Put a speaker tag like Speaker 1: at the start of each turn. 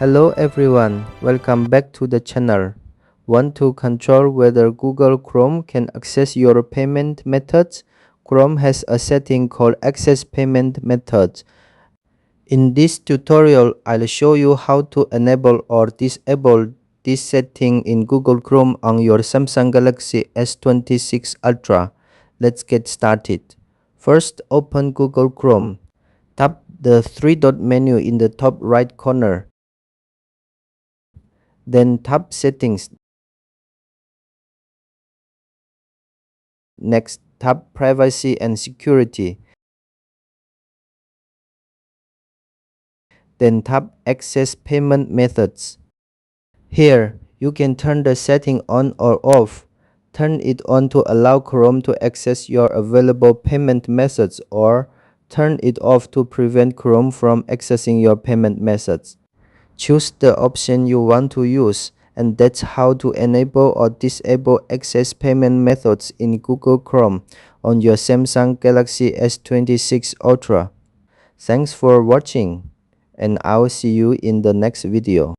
Speaker 1: Hello everyone, welcome back to the channel. Want to control whether Google Chrome can access your payment methods? Chrome has a setting called Access Payment Methods. In this tutorial, I'll show you how to enable or disable this setting in Google Chrome on your Samsung Galaxy S26 Ultra. Let's get started. First, open Google Chrome. Tap the three-dot menu in the top right corner. Then tap Settings. Next, tap Privacy and Security. Then tap Access Payment Methods. Here, you can turn the setting on or off. Turn it on to allow Chrome to access your available payment methods, or turn it off to prevent Chrome from accessing your payment methods. Choose the option you want to use, and that's how to enable or disable access payment methods in Google Chrome on your Samsung Galaxy S26 Ultra. Thanks for watching, and I'll see you in the next video.